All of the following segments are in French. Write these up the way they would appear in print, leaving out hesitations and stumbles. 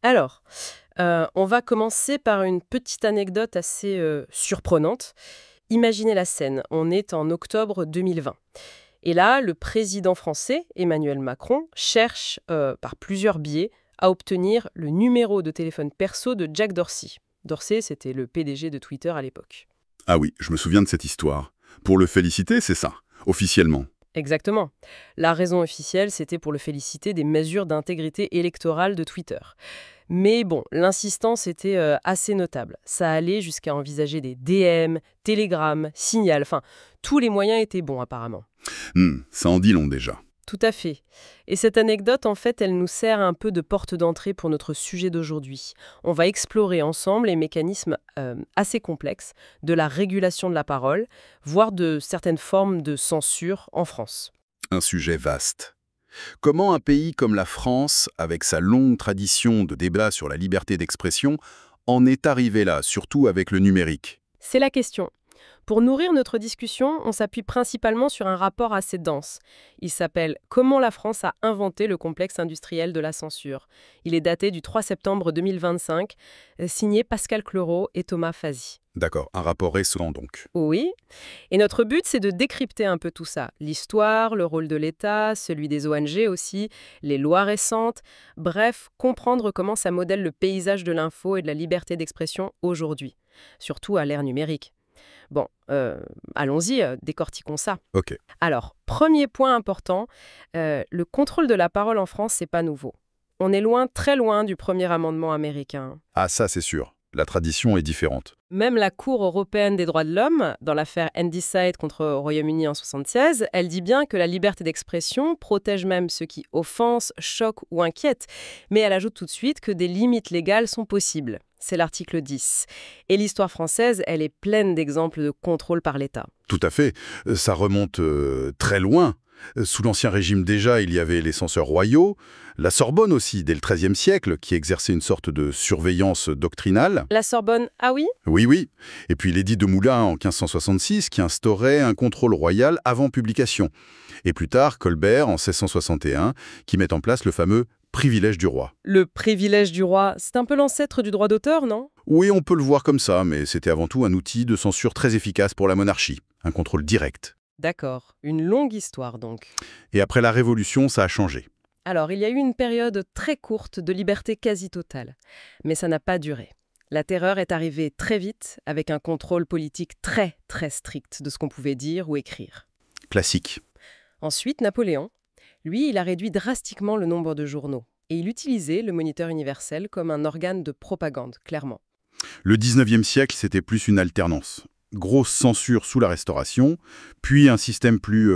Alors, on va commencer par une petite anecdote assez surprenante. Imaginez la scène, on est en octobre 2020. Et là, le président français, Emmanuel Macron, cherche, par plusieurs biais, à obtenir le numéro de téléphone perso de Jack Dorsey. Dorsey, c'était le PDG de Twitter à l'époque. Ah oui, je me souviens de cette histoire. Pour le féliciter, c'est ça, officiellement. Exactement. La raison officielle, c'était pour le féliciter des mesures d'intégrité électorale de Twitter. Mais bon, l'insistance était assez notable. Ça allait jusqu'à envisager des DM, Telegram, Signal, enfin, tous les moyens étaient bons apparemment. Ça en dit long déjà. Tout à fait. Et cette anecdote, en fait, elle nous sert un peu de porte d'entrée pour notre sujet d'aujourd'hui. On va explorer ensemble les mécanismes assez complexes de la régulation de la parole, voire de certaines formes de censure en France. Un sujet vaste. Comment un pays comme la France, avec sa longue tradition de débat sur la liberté d'expression, en est arrivé là, surtout avec le numérique? C'est la question. Pour nourrir notre discussion, on s'appuie principalement sur un rapport assez dense. Il s'appelle Comment la France a inventé le complexe industriel de la censure. Il est daté du 3 septembre 2025, signé Pascal Claureau et Thomas Fazi. D'accord, un rapport récent donc. Oui, et notre but, c'est de décrypter un peu tout ça. L'histoire, le rôle de l'État, celui des ONG aussi, les lois récentes. Bref, comprendre comment ça modèle le paysage de l'info et de la liberté d'expression aujourd'hui, surtout à l'ère numérique. Bon, allons-y, décortiquons ça. Ok. Alors, premier point important, le contrôle de la parole en France, c'est pas nouveau. On est loin, très loin du premier amendement américain. Ah ça c'est sûr, la tradition est différente. Même la Cour européenne des droits de l'homme, dans l'affaire Handyside contre le Royaume-Uni en 1976, elle dit bien que la liberté d'expression protège même ceux qui offensent, choquent ou inquiètent. Mais elle ajoute tout de suite que des limites légales sont possibles. C'est l'article 10. Et l'histoire française, elle est pleine d'exemples de contrôle par l'État. Tout à fait, ça remonte très loin. Sous l'Ancien Régime déjà, il y avait les censeurs royaux, la Sorbonne aussi, dès le XIIIe siècle, qui exerçait une sorte de surveillance doctrinale. La Sorbonne, ah oui? Oui, oui. Et puis l'édit de Moulins en 1566, qui instaurait un contrôle royal avant publication. Et plus tard, Colbert en 1661, qui met en place le fameux privilège du roi. Le privilège du roi, c'est un peu l'ancêtre du droit d'auteur, non? Oui, on peut le voir comme ça, mais c'était avant tout un outil de censure très efficace pour la monarchie, un contrôle direct. D'accord, une longue histoire donc. Et après la Révolution, ça a changé. Alors, il y a eu une période très courte de liberté quasi totale, mais ça n'a pas duré. La terreur est arrivée très vite, avec un contrôle politique très, très strict de ce qu'on pouvait dire ou écrire. Classique. Ensuite, Napoléon. Lui, il a réduit drastiquement le nombre de journaux. Et il utilisait le Moniteur universel comme un organe de propagande, clairement. Le 19e siècle, c'était plus une alternance. Grosse censure sous la Restauration, puis un système plus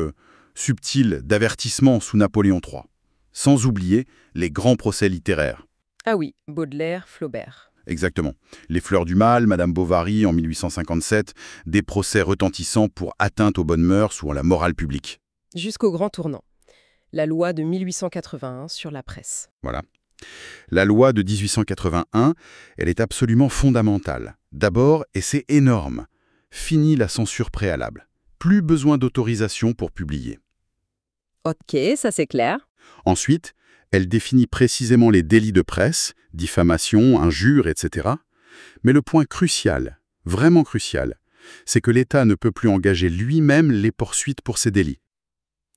subtil d'avertissement sous Napoléon III. Sans oublier les grands procès littéraires. Ah oui, Baudelaire, Flaubert. Exactement. Les Fleurs du Mal, Madame Bovary en 1857, des procès retentissants pour atteinte aux bonnes mœurs ou à la morale publique. Jusqu'au grand tournant. La loi de 1881 sur la presse. Voilà. La loi de 1881, elle est absolument fondamentale. D'abord, et c'est énorme, fini la censure préalable. Plus besoin d'autorisation pour publier. Ok, ça c'est clair. Ensuite, elle définit précisément les délits de presse, diffamation, injures, etc. Mais le point crucial, vraiment crucial, c'est que l'État ne peut plus engager lui-même les poursuites pour ces délits.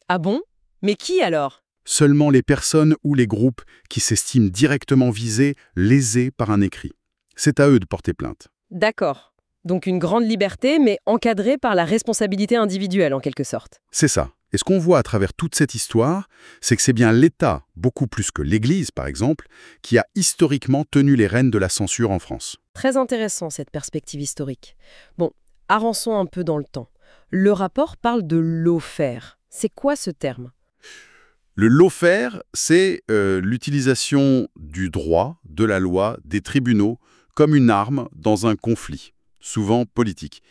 Ah bon? Mais qui alors? Seulement les personnes ou les groupes qui s'estiment directement visés, lésés par un écrit. C'est à eux de porter plainte. D'accord. Donc une grande liberté, mais encadrée par la responsabilité individuelle en quelque sorte. C'est ça. Et ce qu'on voit à travers toute cette histoire, c'est que c'est bien l'État, beaucoup plus que l'Église par exemple, qui a historiquement tenu les rênes de la censure en France. Très intéressant cette perspective historique. Bon, avançons un peu dans le temps. Le rapport parle de lawfare. C'est quoi ce terme? Le lawfare, c'est l'utilisation du droit, de la loi, des tribunaux comme une arme dans un conflit, souvent politique.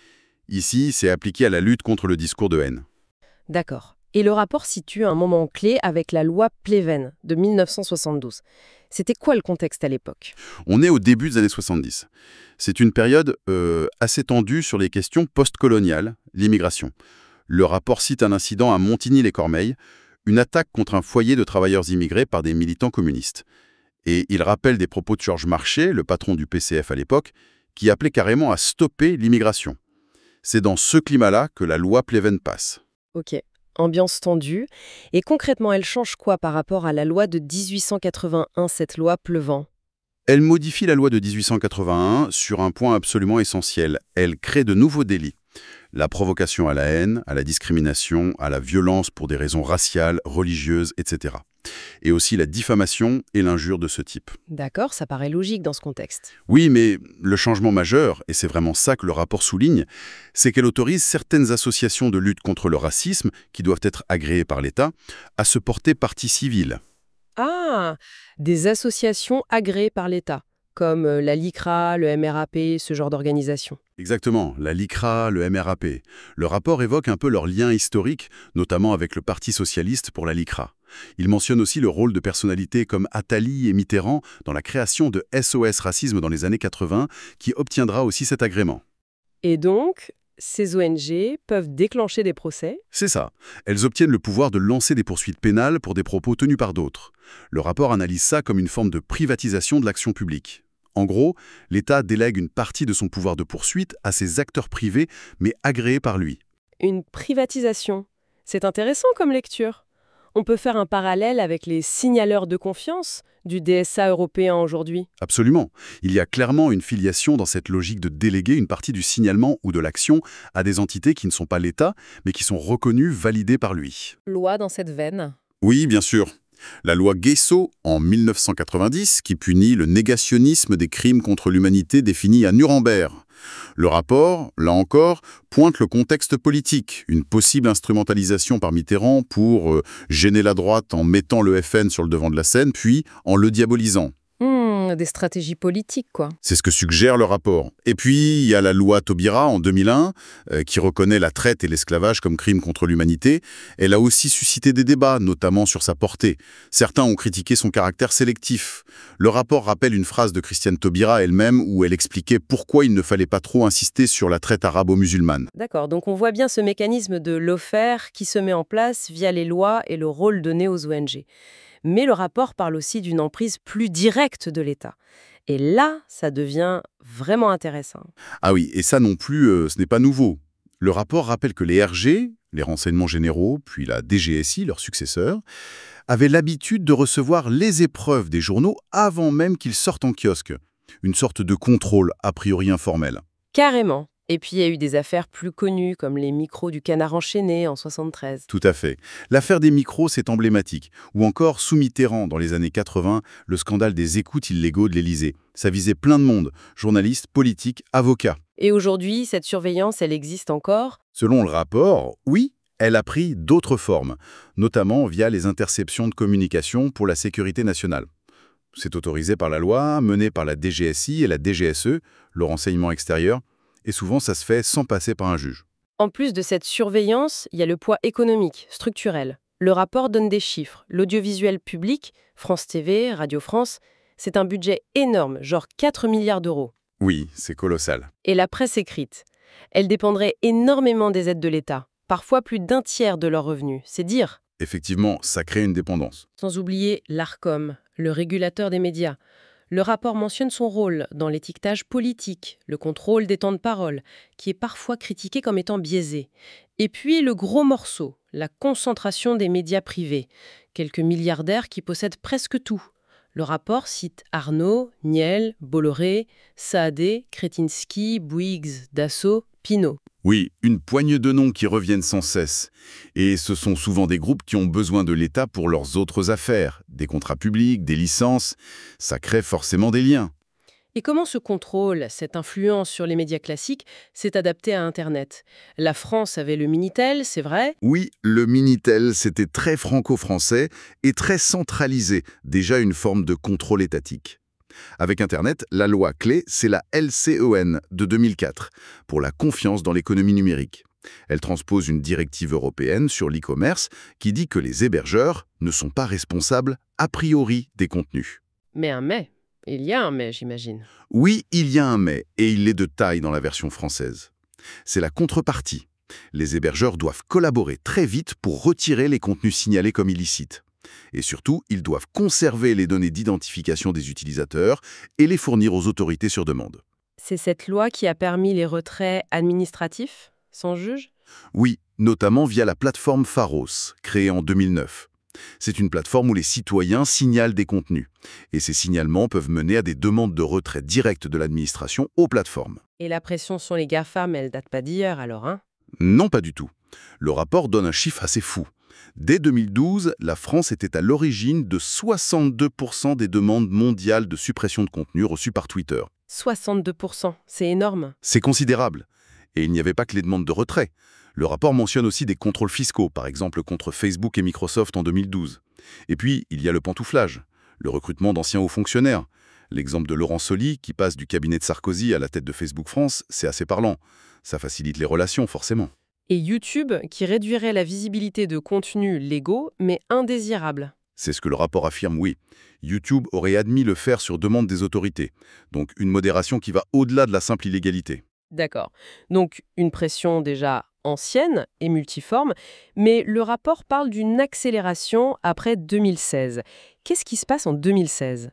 Ici, c'est appliqué à la lutte contre le discours de haine. D'accord. Et le rapport situe un moment clé avec la loi Pleven de 1972. C'était quoi le contexte à l'époque? On est au début des années 70. C'est une période assez tendue sur les questions post-coloniales, l'immigration. Le rapport cite un incident à Montigny-les-Cormeilles, une attaque contre un foyer de travailleurs immigrés par des militants communistes. Et il rappelle des propos de Georges Marchais, le patron du PCF à l'époque, qui appelait carrément à stopper l'immigration. C'est dans ce climat-là que la loi Pleven passe. Ok, ambiance tendue. Et concrètement, elle change quoi par rapport à la loi de 1881, cette loi Pleven? Elle modifie la loi de 1881 sur un point absolument essentiel. Elle crée de nouveaux délits. La provocation à la haine, à la discrimination, à la violence pour des raisons raciales, religieuses, etc. Et aussi la diffamation et l'injure de ce type. D'accord, ça paraît logique dans ce contexte. Oui, mais le changement majeur, et c'est vraiment ça que le rapport souligne, c'est qu'elle autorise certaines associations de lutte contre le racisme, qui doivent être agréées par l'État, à se porter partie civile. Ah, des associations agréées par l'État, comme la LICRA, le MRAP, ce genre d'organisation. Exactement, la LICRA, le MRAP. Le rapport évoque un peu leur lien historique, notamment avec le Parti socialiste pour la LICRA. Il mentionne aussi le rôle de personnalités comme Attali et Mitterrand dans la création de SOS Racisme dans les années 80, qui obtiendra aussi cet agrément. Et donc, ces ONG peuvent déclencher des procès? C'est ça. Elles obtiennent le pouvoir de lancer des poursuites pénales pour des propos tenus par d'autres. Le rapport analyse ça comme une forme de privatisation de l'action publique. En gros, l'État délègue une partie de son pouvoir de poursuite à ses acteurs privés, mais agréés par lui. Une privatisation. C'est intéressant comme lecture. On peut faire un parallèle avec les signaleurs de confiance du DSA européen aujourd'hui. Absolument. Il y a clairement une filiation dans cette logique de déléguer une partie du signalement ou de l'action à des entités qui ne sont pas l'État, mais qui sont reconnues, validées par lui. Loi dans cette veine? Oui, bien sûr. La loi Guesso, en 1990, qui punit le négationnisme des crimes contre l'humanité définis à Nuremberg. Le rapport, là encore, pointe le contexte politique, une possible instrumentalisation par Mitterrand pour gêner la droite en mettant le FN sur le devant de la scène, puis en le diabolisant. Des stratégies politiques, quoi. C'est ce que suggère le rapport. Et puis, il y a la loi Taubira en 2001, qui reconnaît la traite et l'esclavage comme crimes contre l'humanité. Elle a aussi suscité des débats, notamment sur sa portée. Certains ont critiqué son caractère sélectif. Le rapport rappelle une phrase de Christiane Taubira elle-même où elle expliquait pourquoi il ne fallait pas trop insister sur la traite arabo-musulmane. D'accord, donc on voit bien ce mécanisme de lawfare qui se met en place via les lois et le rôle donné aux ONG. Mais le rapport parle aussi d'une emprise plus directe de l'État. Et là, ça devient vraiment intéressant. Ah oui, et ça non plus, ce n'est pas nouveau. Le rapport rappelle que les RG, les renseignements généraux, puis la DGSI, leur successeur, avaient l'habitude de recevoir les épreuves des journaux avant même qu'ils sortent en kiosque. Une sorte de contrôle a priori informel. Carrément. Et puis il y a eu des affaires plus connues, comme les micros du Canard enchaîné en 73. Tout à fait. L'affaire des micros, c'est emblématique. Ou encore, sous Mitterrand, dans les années 80, le scandale des écoutes illégaux de l'Élysée. Ça visait plein de monde, journalistes, politiques, avocats. Et aujourd'hui, cette surveillance, elle existe encore? Selon le rapport, oui, elle a pris d'autres formes, notamment via les interceptions de communication pour la sécurité nationale. C'est autorisé par la loi, mené par la DGSI et la DGSE, le renseignement extérieur, et souvent ça se fait sans passer par un juge. En plus de cette surveillance, il y a le poids économique, structurel. Le rapport donne des chiffres. L'audiovisuel public, France TV, Radio France, c'est un budget énorme, genre 4 milliards d'euros. Oui, c'est colossal. Et la presse écrite, elle dépendrait énormément des aides de l'État, parfois plus d'un tiers de leurs revenus, c'est dire. Effectivement, ça crée une dépendance. Sans oublier l'ARCOM, le régulateur des médias. Le rapport mentionne son rôle dans l'étiquetage politique, le contrôle des temps de parole, qui est parfois critiqué comme étant biaisé. Et puis le gros morceau, la concentration des médias privés, quelques milliardaires qui possèdent presque tout. Le rapport cite Arnaud, Niel, Bolloré, Saadé, Kretinsky, Bouygues, Dassault, Pinault. Oui, une poignée de noms qui reviennent sans cesse. Et ce sont souvent des groupes qui ont besoin de l'État pour leurs autres affaires, des contrats publics, des licences. Ça crée forcément des liens. Et comment ce contrôle, cette influence sur les médias classiques, s'est adapté à Internet? La France avait le Minitel, c'est vrai? Oui, le Minitel, c'était très franco-français et très centralisé, déjà une forme de contrôle étatique. Avec Internet, la loi clé, c'est la LCEN de 2004, pour la confiance dans l'économie numérique. Elle transpose une directive européenne sur l'e-commerce qui dit que les hébergeurs ne sont pas responsables a priori des contenus. Mais un mais. Il y a un mais, j'imagine. Oui, il y a un mais, et il est de taille dans la version française. C'est la contrepartie. Les hébergeurs doivent collaborer très vite pour retirer les contenus signalés comme illicites. Et surtout, ils doivent conserver les données d'identification des utilisateurs et les fournir aux autorités sur demande. C'est cette loi qui a permis les retraits administratifs, sans juge? Oui, notamment via la plateforme Pharos, créée en 2009. C'est une plateforme où les citoyens signalent des contenus. Et ces signalements peuvent mener à des demandes de retrait direct de l'administration aux plateformes. Et la pression sur les GAFAM, elle date pas d'hier alors, hein? Non, pas du tout. Le rapport donne un chiffre assez fou. Dès 2012, la France était à l'origine de 62% des demandes mondiales de suppression de contenu reçues par Twitter. 62%, c'est énorme. C'est considérable. Et il n'y avait pas que les demandes de retrait. Le rapport mentionne aussi des contrôles fiscaux, par exemple contre Facebook et Microsoft en 2012. Et puis, il y a le pantouflage, le recrutement d'anciens hauts fonctionnaires. L'exemple de Laurent Soli, qui passe du cabinet de Sarkozy à la tête de Facebook France, c'est assez parlant. Ça facilite les relations, forcément. Et YouTube, qui réduirait la visibilité de contenus légaux, mais indésirables. C'est ce que le rapport affirme, oui. YouTube aurait admis le faire sur demande des autorités. Donc une modération qui va au-delà de la simple illégalité. D'accord. Donc une pression déjà ancienne et multiforme, mais le rapport parle d'une accélération après 2016. Qu'est-ce qui se passe en 2016?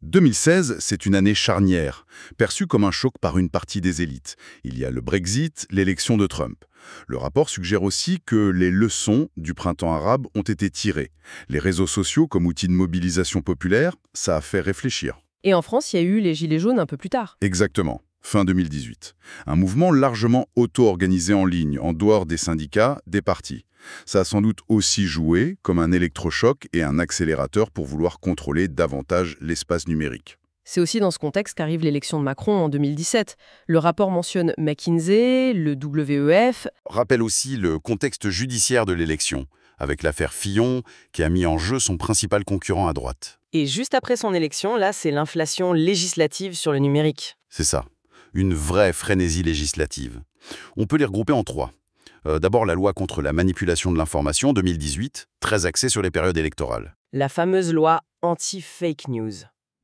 2016, c'est une année charnière, perçue comme un choc par une partie des élites. Il y a le Brexit, l'élection de Trump. Le rapport suggère aussi que les leçons du printemps arabe ont été tirées. Les réseaux sociaux comme outil de mobilisation populaire, ça a fait réfléchir. Et en France, il y a eu les Gilets jaunes un peu plus tard. Exactement, fin 2018. Un mouvement largement auto-organisé en ligne, en dehors des syndicats, des partis. Ça a sans doute aussi joué comme un électrochoc et un accélérateur pour vouloir contrôler davantage l'espace numérique. C'est aussi dans ce contexte qu'arrive l'élection de Macron en 2017. Le rapport mentionne McKinsey, le WEF. Rappelle aussi le contexte judiciaire de l'élection, avec l'affaire Fillon qui a mis en jeu son principal concurrent à droite. Et juste après son élection, là, c'est l'inflation législative sur le numérique. C'est ça, une vraie frénésie législative. On peut les regrouper en trois. D'abord, la loi contre la manipulation de l'information 2018, très axée sur les périodes électorales. La fameuse loi anti-fake news.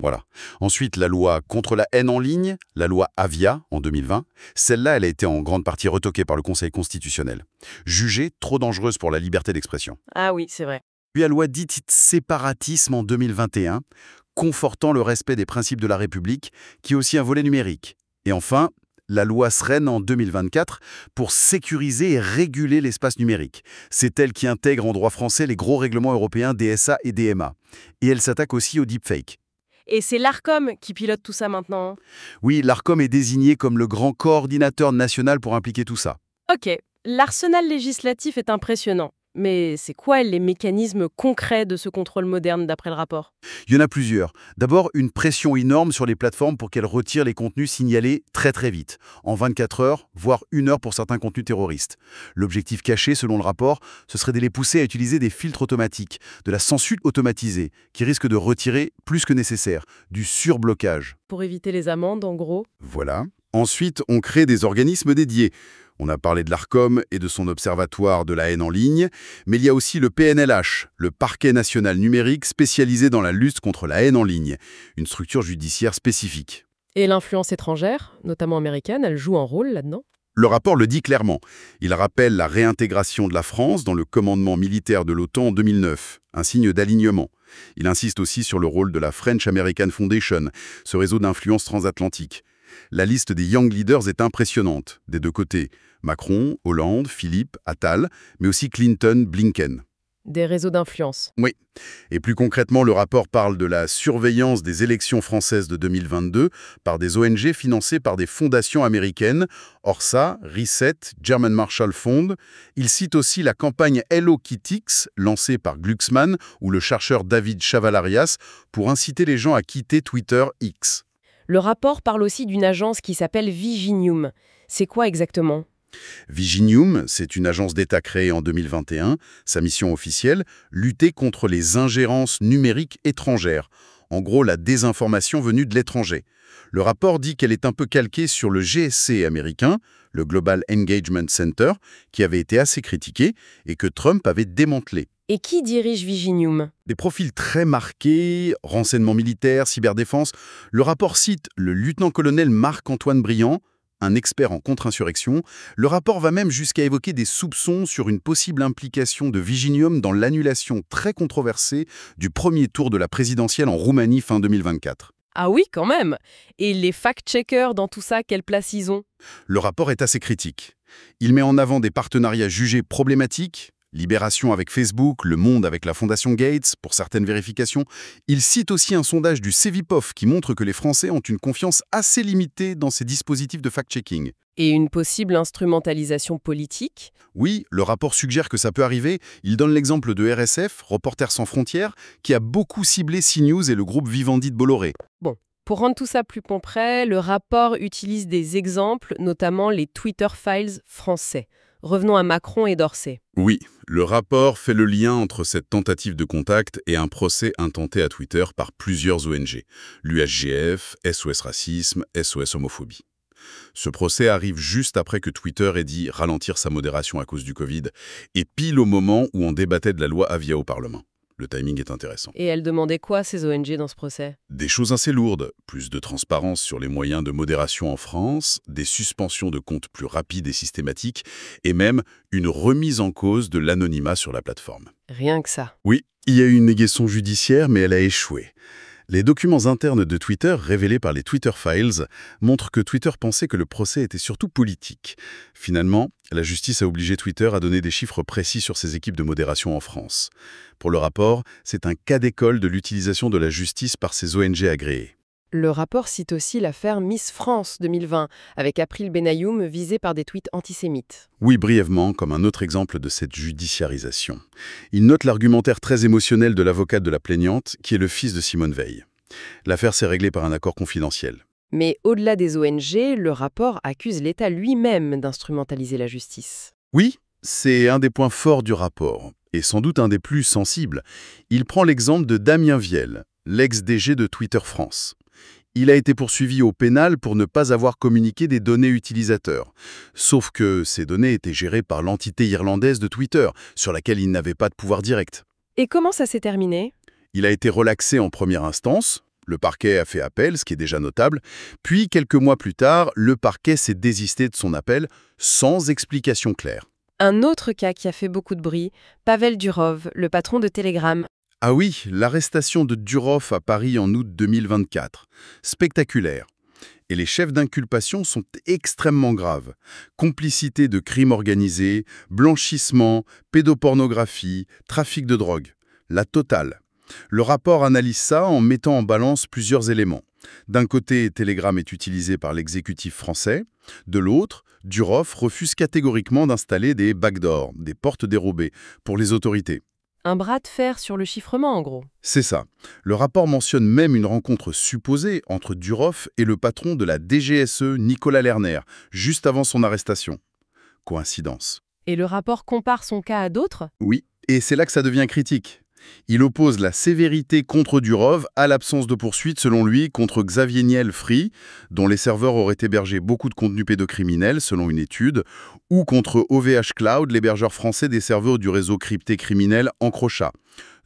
Voilà. Ensuite, la loi contre la haine en ligne, la loi Avia en 2020. Celle-là, elle a été en grande partie retoquée par le Conseil constitutionnel. Jugée trop dangereuse pour la liberté d'expression. Ah oui, c'est vrai. Puis la loi dite séparatisme en 2021, confortant le respect des principes de la République, qui est aussi un volet numérique. Et enfin, la loi SREN en 2024 pour sécuriser et réguler l'espace numérique. C'est elle qui intègre en droit français les gros règlements européens DSA et DMA. Et elle s'attaque aussi au deepfake. Et c'est l'ARCOM qui pilote tout ça maintenant. Oui, l'ARCOM est désigné comme le grand coordinateur national pour impliquer tout ça. Ok, l'arsenal législatif est impressionnant. Mais c'est quoi les mécanismes concrets de ce contrôle moderne d'après le rapport? Il y en a plusieurs. D'abord, une pression énorme sur les plateformes pour qu'elles retirent les contenus signalés très très vite, en 24 heures, voire 1 heure pour certains contenus terroristes. L'objectif caché, selon le rapport, ce serait de les pousser à utiliser des filtres automatiques, de la censure automatisée, qui risque de retirer plus que nécessaire, du surblocage. Pour éviter les amendes, en gros. Voilà. Ensuite, on crée des organismes dédiés. On a parlé de l'ARCOM et de son observatoire de la haine en ligne, mais il y a aussi le PNLH, le Parquet national numérique spécialisé dans la lutte contre la haine en ligne, une structure judiciaire spécifique. Et l'influence étrangère, notamment américaine, elle joue un rôle là-dedans? Le rapport le dit clairement. Il rappelle la réintégration de la France dans le commandement militaire de l'OTAN en 2009, un signe d'alignement. Il insiste aussi sur le rôle de la French American Foundation, ce réseau d'influence transatlantique. La liste des Young Leaders est impressionnante, des deux côtés. Macron, Hollande, Philippe, Attal, mais aussi Clinton, Blinken. Des réseaux d'influence. Oui. Et plus concrètement, le rapport parle de la surveillance des élections françaises de 2022 par des ONG financées par des fondations américaines, Orsa, Reset, German Marshall Fund. Il cite aussi la campagne Hello Kittix, lancée par Glucksmann ou le chercheur David Chavalarias, pour inciter les gens à quitter Twitter X. Le rapport parle aussi d'une agence qui s'appelle Viginium. C'est quoi exactement? Viginium, c'est une agence d'État créée en 2021. Sa mission officielle, lutter contre les ingérences numériques étrangères. En gros, la désinformation venue de l'étranger. Le rapport dit qu'elle est un peu calquée sur le GSC américain, le Global Engagement Center, qui avait été assez critiqué et que Trump avait démantelé. Et qui dirige Viginium? Des profils très marqués, renseignements militaires, cyberdéfense. Le rapport cite le lieutenant-colonel Marc-Antoine Briand, un expert en contre-insurrection. Le rapport va même jusqu'à évoquer des soupçons sur une possible implication de Viginium dans l'annulation très controversée du premier tour de la présidentielle en Roumanie fin 2024. Ah oui, quand même. Et les fact-checkers dans tout ça, quelle place ils ont? Le rapport est assez critique. Il met en avant des partenariats jugés problématiques, Libération avec Facebook, Le Monde avec la Fondation Gates, pour certaines vérifications. Il cite aussi un sondage du Cevipof qui montre que les Français ont une confiance assez limitée dans ces dispositifs de fact-checking. Et une possible instrumentalisation politique? Oui, le rapport suggère que ça peut arriver. Il donne l'exemple de RSF, Reporters sans frontières, qui a beaucoup ciblé CNews et le groupe Vivendi de Bolloré. Bon, pour rendre tout ça plus concret, le rapport utilise des exemples, notamment les Twitter Files français. Revenons à Macron et d'Orsay. Oui, le rapport fait le lien entre cette tentative de contact et un procès intenté à Twitter par plusieurs ONG, l'USGF, SOS Racisme, SOS Homophobie. Ce procès arrive juste après que Twitter ait dit ralentir sa modération à cause du Covid, et pile au moment où on débattait de la loi Avia au Parlement. Le timing est intéressant. Et elle demandait quoi, ces ONG, dans ce procès? Des choses assez lourdes, plus de transparence sur les moyens de modération en France, des suspensions de comptes plus rapides et systématiques, et même une remise en cause de l'anonymat sur la plateforme. Rien que ça. Oui, il y a eu une négation judiciaire, mais elle a échoué. Les documents internes de Twitter, révélés par les Twitter Files, montrent que Twitter pensait que le procès était surtout politique. Finalement, la justice a obligé Twitter à donner des chiffres précis sur ses équipes de modération en France. Pour le rapport, c'est un cas d'école de l'utilisation de la justice par ces ONG agréées. Le rapport cite aussi l'affaire Miss France 2020, avec April Benayoum visée par des tweets antisémites. Oui, brièvement, comme un autre exemple de cette judiciarisation. Il note l'argumentaire très émotionnel de l'avocat de la plaignante, qui est le fils de Simone Veil. L'affaire s'est réglée par un accord confidentiel. Mais au-delà des ONG, le rapport accuse l'État lui-même d'instrumentaliser la justice. Oui, c'est un des points forts du rapport, et sans doute un des plus sensibles. Il prend l'exemple de Damien Viel, l'ex-DG de Twitter France. Il a été poursuivi au pénal pour ne pas avoir communiqué des données utilisateurs. Sauf que ces données étaient gérées par l'entité irlandaise de Twitter, sur laquelle il n'avait pas de pouvoir direct. Et comment ça s'est terminé? Il a été relaxé en première instance, le parquet a fait appel, ce qui est déjà notable, puis quelques mois plus tard, le parquet s'est désisté de son appel sans explication claire. Un autre cas qui a fait beaucoup de bruit, Pavel Durov, le patron de Telegram. Ah oui, l'arrestation de Durov à Paris en août 2024. Spectaculaire. Et les chefs d'inculpation sont extrêmement graves. Complicité de crimes organisés, blanchissement, pédopornographie, trafic de drogue. La totale. Le rapport analyse ça en mettant en balance plusieurs éléments. D'un côté, Telegram est utilisé par l'exécutif français. De l'autre, Durov refuse catégoriquement d'installer des backdoors, des portes dérobées, pour les autorités. Un bras de fer sur le chiffrement, en gros. C'est ça. Le rapport mentionne même une rencontre supposée entre Durov et le patron de la DGSE, Nicolas Lerner, juste avant son arrestation. Coïncidence. Et le rapport compare son cas à d'autres? Oui, et c'est là que ça devient critique. Il oppose la sévérité contre Durov à l'absence de poursuite, selon lui, contre Xavier Niel Free, dont les serveurs auraient hébergé beaucoup de contenus pédocriminels, selon une étude, ou contre OVH Cloud, l'hébergeur français des serveurs du réseau crypté criminel Encrochat.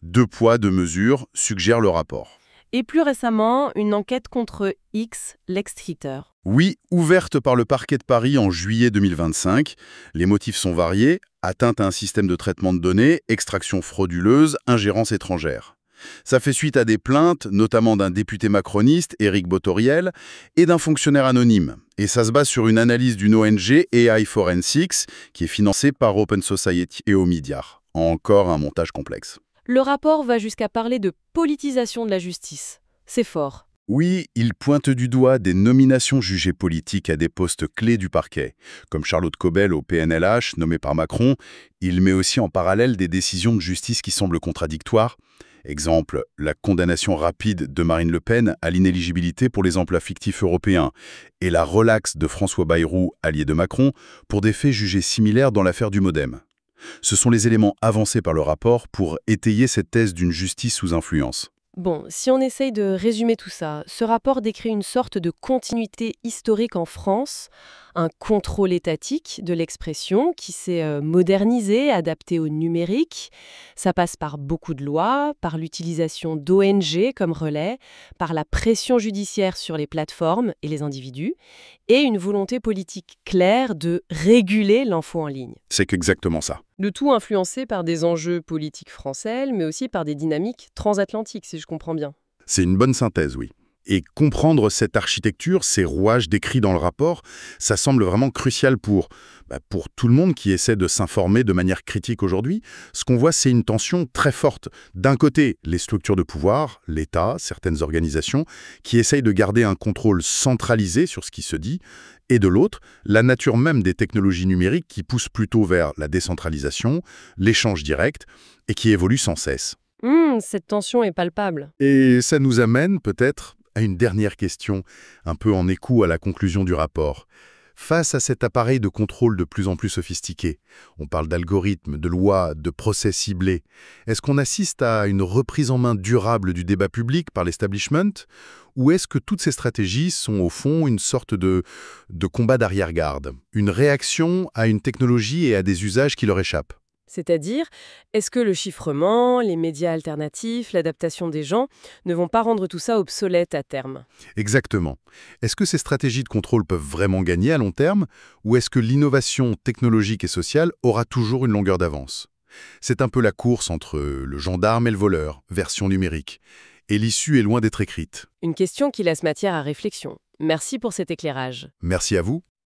2 poids, 2 mesures, suggère le rapport. Et plus récemment, une enquête contre X, l'ex-Twitter. Oui, ouverte par le parquet de Paris en juillet 2025. Les motifs sont variés, atteinte à un système de traitement de données, extraction frauduleuse, ingérence étrangère. Ça fait suite à des plaintes, notamment d'un député macroniste, Éric Botoriel, et d'un fonctionnaire anonyme. Et ça se base sur une analyse d'une ONG, AI Forensics, qui est financée par Open Society et Omidyar. Encore un montage complexe. Le rapport va jusqu'à parler de politisation de la justice. C'est fort. Oui, il pointe du doigt des nominations jugées politiques à des postes clés du parquet. Comme Charlotte Cobel au PNLH, nommée par Macron, il met aussi en parallèle des décisions de justice qui semblent contradictoires. Exemple, la condamnation rapide de Marine Le Pen à l'inéligibilité pour les emplois fictifs européens et la relaxe de François Bayrou, allié de Macron, pour des faits jugés similaires dans l'affaire du Modem. Ce sont les éléments avancés par le rapport pour étayer cette thèse d'une justice sous influence. Bon, si on essaye de résumer tout ça, ce rapport décrit une sorte de continuité historique en France, un contrôle étatique de l'expression qui s'est modernisé, adapté au numérique. Ça passe par beaucoup de lois, par l'utilisation d'ONG comme relais, par la pression judiciaire sur les plateformes et les individus, et une volonté politique claire de réguler l'info en ligne. C'est qu'exactement ça. Le tout influencé par des enjeux politiques français, mais aussi par des dynamiques transatlantiques, si je comprends bien. C'est une bonne synthèse, oui. Et comprendre cette architecture, ces rouages décrits dans le rapport, ça semble vraiment crucial pour tout le monde qui essaie de s'informer de manière critique aujourd'hui. Ce qu'on voit, c'est une tension très forte. D'un côté, les structures de pouvoir, l'État, certaines organisations, qui essayent de garder un contrôle centralisé sur ce qui se dit, et de l'autre, la nature même des technologies numériques qui poussent plutôt vers la décentralisation, l'échange direct, et qui évolue sans cesse. Cette tension est palpable. Et ça nous amène peut-être à une dernière question, un peu en écho à la conclusion du rapport. Face à cet appareil de contrôle de plus en plus sophistiqué, on parle d'algorithmes, de lois, de procès ciblés, est-ce qu'on assiste à une reprise en main durable du débat public par l'establishment? Ou est-ce que toutes ces stratégies sont au fond une sorte de combat d'arrière-garde, une réaction à une technologie et à des usages qui leur échappent? C'est-à-dire, est-ce que le chiffrement, les médias alternatifs, l'adaptation des gens ne vont pas rendre tout ça obsolète à terme? Exactement. Est-ce que ces stratégies de contrôle peuvent vraiment gagner à long terme, ou est-ce que l'innovation technologique et sociale aura toujours une longueur d'avance? C'est un peu la course entre le gendarme et le voleur, version numérique. Et l'issue est loin d'être écrite. Une question qui laisse matière à réflexion. Merci pour cet éclairage. Merci à vous.